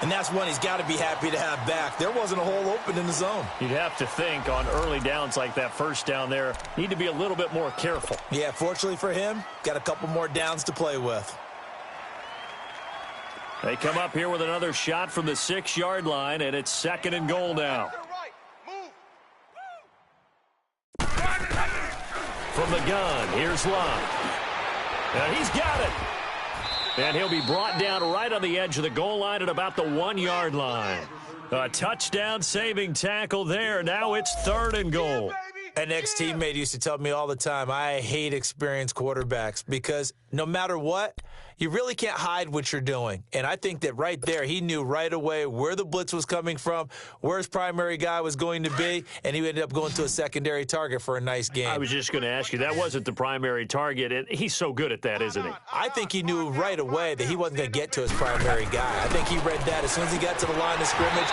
S2: And that's one he's got to be happy to have back. There wasn't a hole open in the zone.
S1: You'd have to think on early downs like that first down there, need to be a little bit more careful.
S2: Yeah, fortunately for him, got a couple more downs to play with.
S1: They come up here with another shot from the 6-yard line, and it's 2nd and goal now. From the gun, here's Luck. And he's got it. And he'll be brought down right on the edge of the goal line at about the 1-yard line. A touchdown-saving tackle there. Now it's 3rd and goal.
S2: An ex-teammate used to tell me all the time, I hate experienced quarterbacks because no matter what, you really can't hide what you're doing. And I think that right there, he knew right away where the blitz was coming from, where his primary guy was going to be, and he ended up going to a secondary target for a nice game.
S1: I was just going to ask you, that wasn't the primary target, and he's so good at that, isn't he?
S2: I think he knew right away that he wasn't going to get to his primary guy. I think he read that as soon as he got to the line of scrimmage,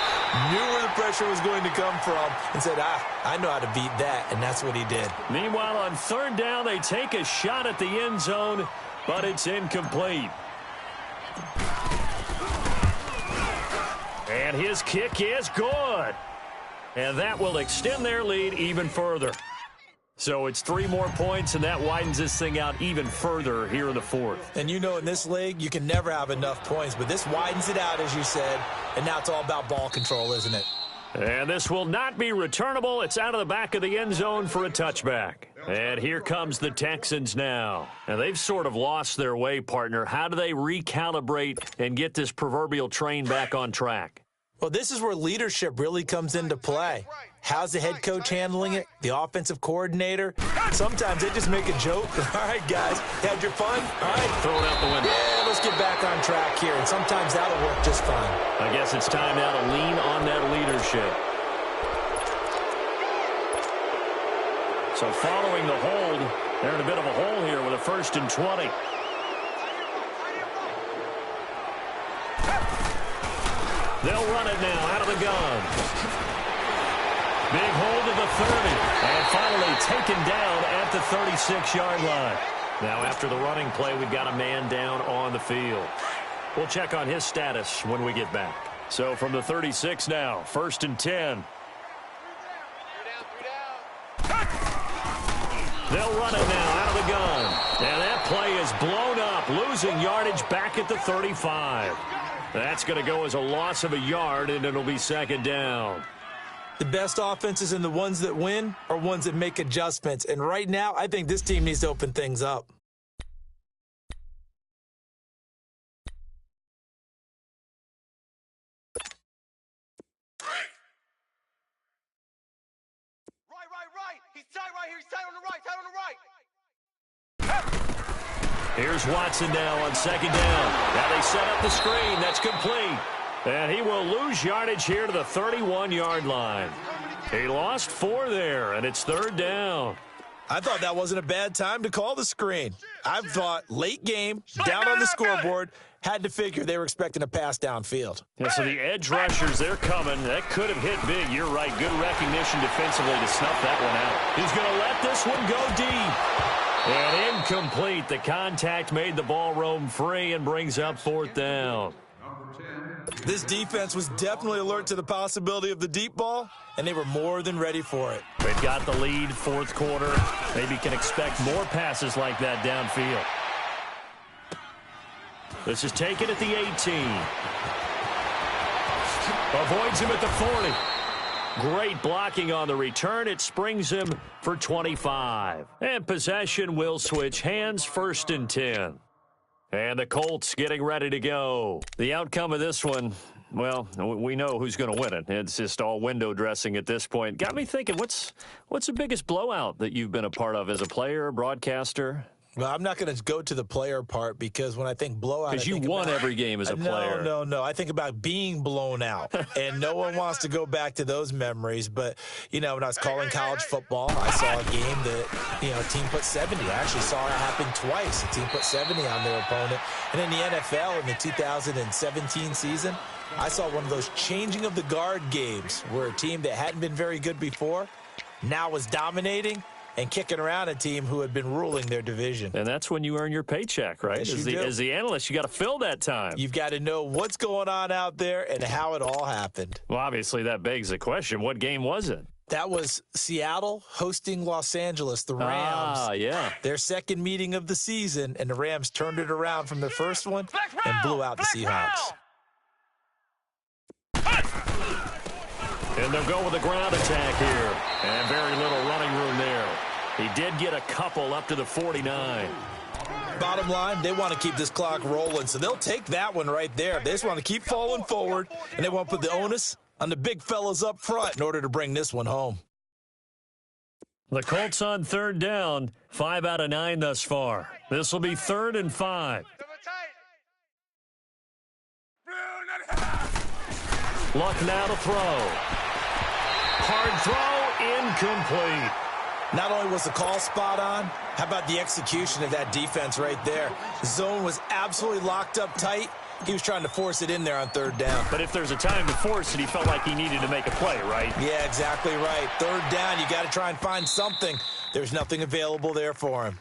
S2: knew where the pressure was going to come from, and said, I know how to beat that, and that's what he did.
S1: Meanwhile, on 3rd down, they take a shot at the end zone, but it's incomplete. And his kick is good. And that will extend their lead even further. So it's 3 more points, and that widens this thing out even further here in the 4th.
S2: And you know, in this league, you can never have enough points, but this widens it out, as you said, and now it's all about ball control, isn't it?
S1: And this will not be returnable. It's out of the back of the end zone for a touchback. And here comes the Texans now. And they've sort of lost their way, partner. How do they recalibrate and get this proverbial train back on track?
S2: Well, this is where leadership really comes into play. How's the head coach handling it? The offensive coordinator? Sometimes they just make a joke. All right, guys, had your fun? All right.
S1: Throw it out the window.
S2: Yeah, let's get back on track here. And sometimes that'll work just fine.
S1: I guess it's time now to lean on that leadership. So following the hold, they're in a bit of a hole here with a 1st and 20. They'll run it now out of the gun. Big hold of the 30. And finally taken down at the 36-yard line. Now after the running play, we've got a man down on the field. We'll check on his status when we get back. So from the 36 now, 1st and 10. They'll run it now out of the gun. And that play is blown up, losing yardage back at the 35. That's going to go as a loss of a yard, and it'll be 2nd down.
S2: The best offenses and the ones that win are ones that make adjustments. And right now, I think this team needs to open things up.
S3: Right. He's tight right here. He's tight on the right.
S1: Here's Watson now on 2nd down. Now they set up the screen. That's complete. And he will lose yardage here to the 31-yard line. He lost 4 there, and it's 3rd down.
S2: I thought that wasn't a bad time to call the screen. I thought late game, down on the scoreboard, had to figure they were expecting a pass downfield.
S1: Yeah, so the edge rushers, they're coming. That could have hit big. You're right. Good recognition defensively to snuff that one out. He's going to let this one go deep. And incomplete. The contact made the ball roam free and brings up fourth down.
S2: This defense was definitely alert to the possibility of the deep ball, and they were more than ready for it.
S1: They've got the lead, fourth quarter. Maybe can expect more passes like that downfield. This is taken at the 18. Avoids him at the 40. Great blocking on the return. It springs him for 25. And possession will switch hands, 1st and 10. And the Colts getting ready to go. The outcome of this one, well, we know who's going to win it. It's just all window dressing at this point. Got me thinking, what's the biggest blowout that you've been a part of as a player, broadcaster?
S2: Well, I'm not going to go to the player part because when I think blowout,
S1: because you won every game as a player.
S2: No. I think about being blown out, and no one wants to go back to those memories. But, when I was calling college football, I saw a game that, a team put 70. I actually saw it happen twice. A team put 70 on their opponent. And in the NFL in the 2017 season, I saw one of those changing of the guard games where a team that hadn't been very good before now was dominating and kicking around a team who had been ruling their division.
S1: And that's when you earn your paycheck, right?
S2: Yes,
S1: as the analyst, you got to fill that time.
S2: You've got to know what's going on out there and how it all happened.
S1: Well, obviously, that begs the question, what game was it?
S2: That was Seattle hosting Los Angeles, the Rams.
S1: Ah, yeah.
S2: Their second meeting of the season, and the Rams turned it around from their first one and blew out the Seahawks.
S1: And they'll go with a ground attack here. And very little running room there. He did get a couple up to the 49.
S2: Bottom line, they want to keep this clock rolling, so they'll take that one right there. They just want to keep falling forward, and they want to put the onus on the big fellas up front in order to bring this one home.
S1: The Colts on 3rd down, 5 out of 9 thus far. This will be 3rd and 5. Luck now to throw. Hard throw, incomplete.
S2: Not only was the call spot on, how about the execution of that defense right there? The zone was absolutely locked up tight. He was trying to force it in there on 3rd down.
S1: But if there's a time to force it, he felt like he needed to make a play, right?
S2: Yeah, exactly right. 3rd down, you got to try and find something. There's nothing available there for him.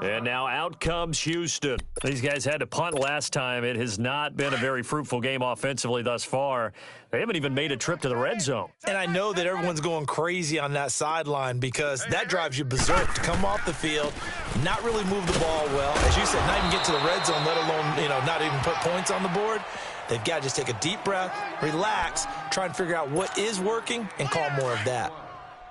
S1: And now out comes Houston. These guys had to punt last time. It has not been a very fruitful game offensively thus far. They haven't even made a trip to the red zone.
S2: And I know that everyone's going crazy on that sideline because that drives you berserk to come off the field, not really move the ball well. As you said, not even get to the red zone, let alone, not even put points on the board. They've got to just take a deep breath, relax, try and figure out what is working, and call more of that.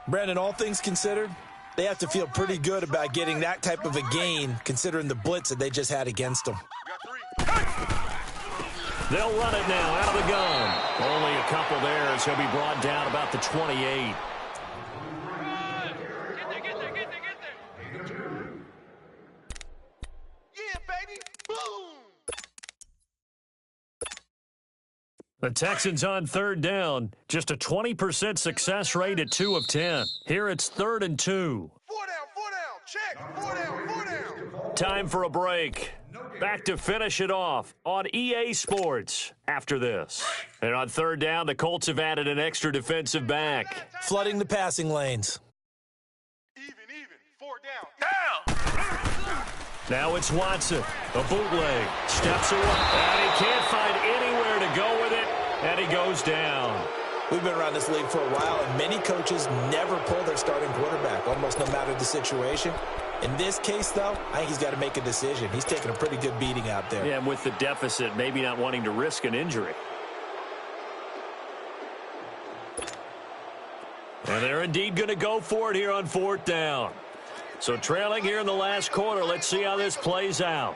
S2: Brandon, all things considered, they have to feel pretty good about getting that type of a gain, considering the blitz that they just had against them.
S1: They'll run it now out of the gun. Only a couple there as he'll be brought down about the 28.
S3: Yeah, baby. Boom.
S1: The Texans on 3rd down. Just a 20% success rate at 2 of 10. Here it's 3rd and 2.
S3: 4 down. Check. 4 down.
S1: Time for a break. Back to finish it off on EA Sports after this. And on 3rd down, the Colts have added an extra defensive back.
S2: Flooding the passing lanes.
S3: Even. 4 down.
S1: Now it's Watson. A bootleg. Steps away. And he can't find anywhere to go with it. And he goes down.
S2: We've been around this league for a while, and many coaches never pull their starting quarterback, almost no matter the situation. In this case, though, I think he's got to make a decision. He's taking a pretty good beating out there.
S1: Yeah, and with the deficit, maybe not wanting to risk an injury. And they're indeed going to go for it here on 4th down. So trailing here in the last quarter, let's see how this plays out.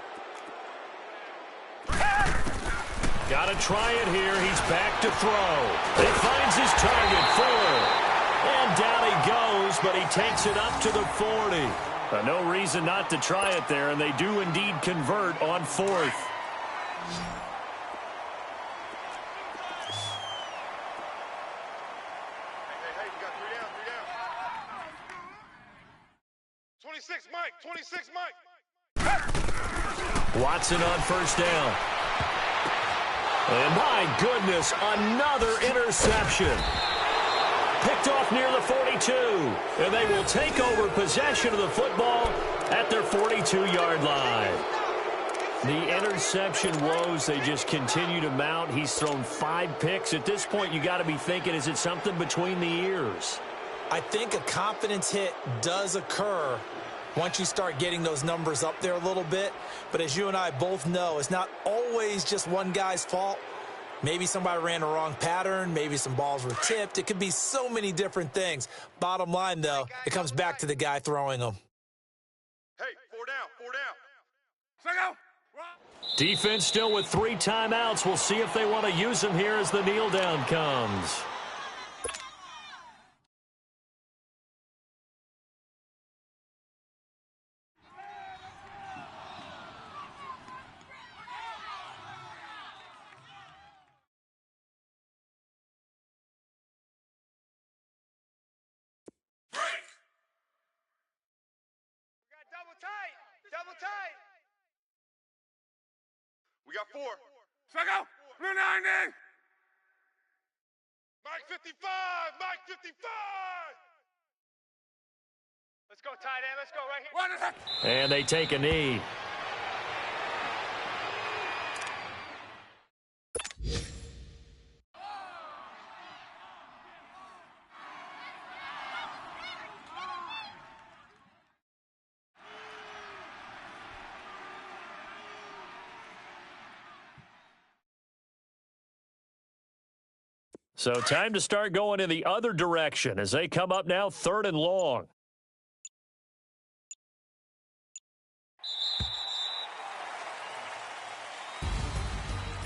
S1: Got to try it here. He's back to throw. He finds his target, Fuller. And down he goes, but he takes it up to the 40. No reason not to try it there, and they do indeed convert on 4th.
S3: Hey, we got 3 down. 26, Mike.
S1: Watson on 1st down. And my goodness, another interception. picked off near the 42. And they will take over possession of the football at their 42-yard line. The interception woes, they just continue to mount. He's thrown 5 picks. At this point, you got to be thinking, is it something between the ears?
S2: I think a confidence hit does occur once you start getting those numbers up there a little bit. But as you and I both know, it's not always just one guy's fault. Maybe somebody ran a wrong pattern. Maybe some balls were tipped. It could be so many different things. Bottom line, though, it comes back to the guy throwing them.
S3: Hey, 4 down, 4 down. Second out.
S1: Defense still with 3 timeouts. We'll see if they want to use them here as the kneel down comes.
S3: Double tight. We got 4. Strike out. Blue 90. Mike 55. Mike 55. Let's go tight end. Let's go right here.
S1: And they take a knee. So time to start going in the other direction as they come up now 3rd and long.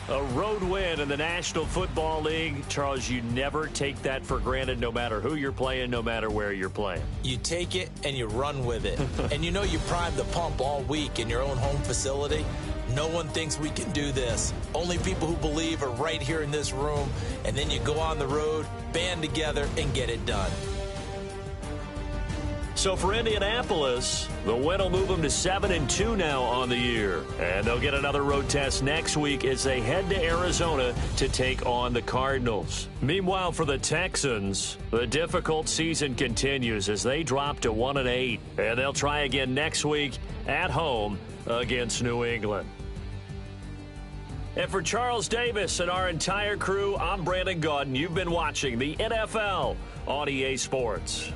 S1: A road win in the National Football League. Charles, you never take that for granted no matter who you're playing, no matter where you're playing.
S2: You take it and you run with it. And you know you primed the pump all week in your own home facility. No one thinks we can do this. Only people who believe are right here in this room. And then you go on the road, band together, and get it done.
S1: So for Indianapolis, the win will move them to 7-2 now on the year. And they'll get another road test next week as they head to Arizona to take on the Cardinals. Meanwhile, for the Texans, the difficult season continues as they drop to 1-8. And they'll try again next week at home against New England. And for Charles Davis and our entire crew, I'm Brandon Gaudin. You've been watching the NFL on EA Sports.